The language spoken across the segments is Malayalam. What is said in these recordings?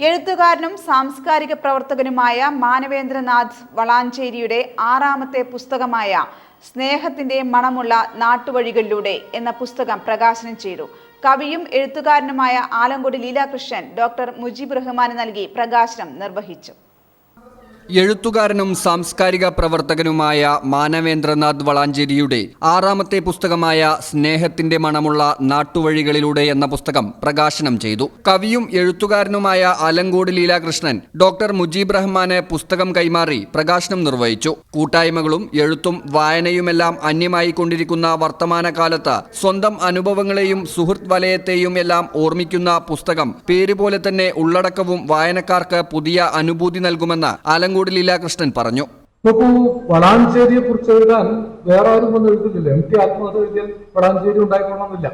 എഴുത്തുകാരനും സാംസ്കാരിക പ്രവർത്തകനുമായ മാനവേന്ദ്രനാഥ് വളാഞ്ചേരിയുടെ 6ാമത്തെ പുസ്തകമായ സ്നേഹത്തിന്റെ മണമുള്ള നാട്ടുവഴികളിലൂടെ എന്ന പുസ്തകം പ്രകാശനം ചെയ്തു. കവിയും എഴുത്തുകാരനുമായ ആലങ്കോട് ലീലാകൃഷ്ണൻ ഡോക്ടർ മുജീബ് റഹ്മാന് നൽകി പ്രകാശനം നിർവഹിച്ചു. എഴുത്തുകാരനും സാംസ്കാരിക പ്രവർത്തകനുമായ മാനവേന്ദ്രനാഥ് വളാഞ്ചേരിയുടെ 6ാമത്തെ പുസ്തകമായ സ്നേഹത്തിന്റെ മണമുള്ള നാട്ടുവഴികളിലൂടെ എന്ന പുസ്തകം പ്രകാശനം ചെയ്തു. കവിയും എഴുത്തുകാരനുമായ ആലങ്കോട് ലീലാകൃഷ്ണൻ ഡോക്ടർ മുജീബ് റഹ്മാന് പുസ്തകം കൈമാറി പ്രകാശനം നിർവഹിച്ചു. കൂട്ടായ്മകളും എഴുത്തും വായനയുമെല്ലാം അന്യമായി കൊണ്ടിരിക്കുന്ന വർത്തമാനകാലത്ത് സ്വന്തം അനുഭവങ്ങളെയും സുഹൃത്ത് വലയത്തെയും എല്ലാം ഓർമ്മിക്കുന്ന പുസ്തകം പേരുപോലെ തന്നെ ഉള്ളടക്കവും വായനക്കാർക്ക് പുതിയ അനുഭൂതി നൽകുമെന്ന് ആലങ്കോട് ലീലാകൃഷ്ണൻ പറഞ്ഞു. വളാഞ്ചേരിയെ കുറിച്ച് എഴുതാൻ വേറെ ആരും ഒന്നും എഴുതില്ല. എം ടി ആത്മകഥ എഴുതിയാൽ വളാഞ്ചേരി ഉണ്ടായിക്കൊള്ളണമെന്നില്ല.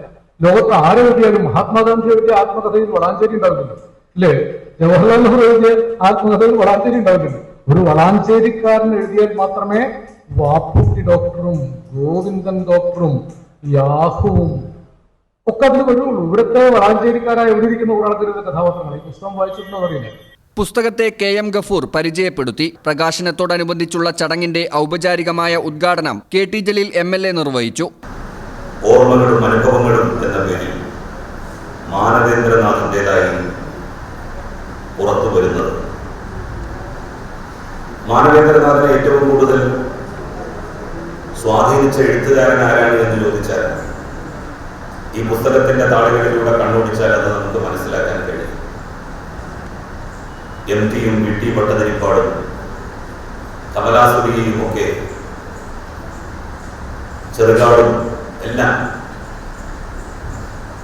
ലോകത്ത് ആരെഴുതിയാലും മഹാത്മാഗാന്ധി എഴുതിയ ആത്മകഥയിൽ വളാഞ്ചേരി ഉണ്ടാവില്ല, അല്ലേ? ജവഹർലാൽ നെഹ്റു എഴുതിയ ആത്മകഥയിൽ വളാഞ്ചേരി ഉണ്ടാവില്ല. ഒരു വളാഞ്ചേരിക്കാരൻ എഴുതിയാൽ മാത്രമേ വാപ്പുട്ടി ഡോക്ടറും ഗോവിന്ദൻ ഡോക്ടറും യാഹുവും ഒക്കെ അതിന് വരുള്ളൂ. ഇവിടുത്തെ വളാഞ്ചേരിക്കാരായ എവിടെ ഇരിക്കുന്ന ഒരാൾക്കൊരു കഥാപാത്രങ്ങൾ ഈ പുസ്തകം വായിച്ചിട്ടുണ്ടോ അറിയില്ല. പുസ്തകത്തെ KM ഗഫൂർ പരിചയപ്പെടുത്തി. പ്രകാശനത്തോടനുബന്ധിച്ചുള്ള ചടങ്ങിന്റെ ഔപചാരികമായ ഉദ്ഘാടനം KT ജലീൽ MLA നിർവഹിച്ചു. ഓർമ്മകളും അനുഭവങ്ങളും എന്ന പേരിൽ മാനവേന്ദ്രനാഥിൻ്റെതായി പുറത്തു വരുന്നത്. മാനവേന്ദ്രനാഥിനെ ഏറ്റവും കൂടുതൽ സ്വാധീനിച്ച എഴുത്തുകാരൻ ആരാണ് എന്ന് ചോദിച്ചാൽ ഈ പുസ്തകത്തിന്റെ താളുകളിലൂടെ കണ്ണോടിച്ചാൽ അത് നമുക്ക് മനസ്സിലാക്കാൻ കഴിയും. MT യും VT ഭട്ടതിരിപ്പാടും കമലാസുരിയും ഒക്കെ ചെറുകാടും എല്ലാം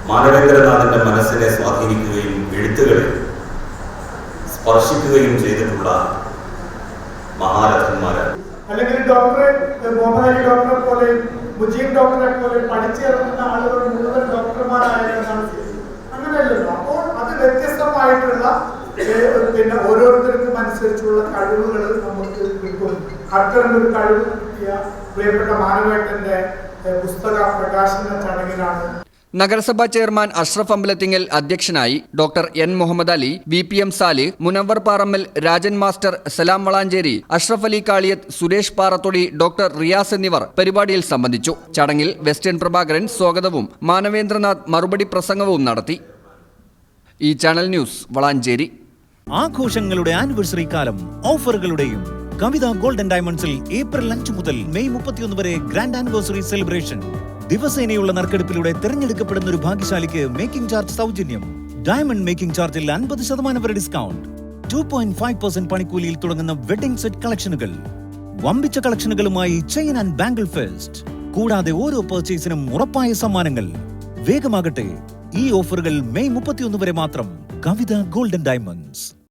മാനവേന്ദ്രനാഥിന്റെ മനസ്സിനെ സ്വാധീനിക്കുകയും എഴുത്തുകളെ സ്പർശിക്കുകയും ചെയ്തിട്ടുള്ള മഹാരഥന്മാരാണ്. അല്ലെങ്കിൽ മുഹമ്മദ് ഡോക്ടറെ പോലെ മുജീബ് ഡോക്ടറെ പോലെ പഠിച്ചിറങ്ങുന്ന ആളുകൾ മുഴുവൻ ഡോക്ടർമാരായാണ്. അങ്ങനെയല്ലല്ലോ. അപ്പോൾ അത് വ്യത്യസ്തമായിട്ടുള്ള പിന്നെ ഓരോരുത്തർക്കും അനുസരിച്ചുള്ള കഴിവുകൾ നമുക്ക് കിട്ടും. അത്തരമൊരു കഴിവ് കിട്ടിയ പ്രിയപ്പെട്ട മാനവേട്ടന്റെ പുസ്തക പ്രകാശന ചടങ്ങിലാണ് നഗരസഭാ ചെയർമാൻ അഷ്റഫ് അമ്പലത്തിങ്ങൽ അധ്യക്ഷനായി. Doctor N Muhammad Ali, VPM Salih, Munavar Parammal, Rajan master, Salam Valanchery, Ashraf Ali Kaliyath, Suresh Parathodi, doctor Riyas എന്നിവർ പരിപാടിയിൽ സംബന്ധിച്ചു. ചടങ്ങിൽ വെസ്റ്റേൺ പ്രഭാകരൻ സ്വാഗതവും മാനവേന്ദ്രനാഥ് മറുപടി പ്രസംഗവും നടത്തി. ഈ ചാനൽ ന്യൂസ് വളാഞ്ചേരി. ആഘോഷങ്ങളുടെ ആനിവേഴ്സറി കാലം ഓഫറുകളുടെയും കവിത ഗോൾഡൻ ഡയമണ്ട്സിൽ ഏപ്രിൽ 5 മുതൽ മെയ് 31 വരെ ഗ്രാൻഡ് ആനിവേഴ്സറി സെലിബ്രേഷൻ. ദിവസേനയുള്ള നറുക്കെടുപ്പിലൂടെ തിരഞ്ഞെടുക്കപ്പെടുന്ന ഒരു ഭാഗ്യശാലിക്ക് മേക്കിംഗ് ചാർജ് സൗജന്യം. ഡയമണ്ട് മേക്കിംഗ് ചാർജിൽ 50% വരെ ഡിസ്കൗണ്ട്. 2.5% പണിക്കൂലിയിൽ തുടങ്ങുന്ന വെഡിംഗ് സെറ്റ് കളക്ഷനുകൾ. വമ്പിച്ച കളക്ഷനുകളുമായി ചെയിൻ ആൻഡ് ബാംഗിൾ ഫെസ്റ്റ്. കൂടാതെ ഓരോ പർച്ചേസിനും ഉറപ്പായ സമ്മാനങ്ങൾ. വേഗമാകട്ടെ, ഈ ഓഫറുകൾ മെയ് 31 വരെ മാത്രം. കവിത ഗോൾഡൻ ഡയമണ്ട്സ്.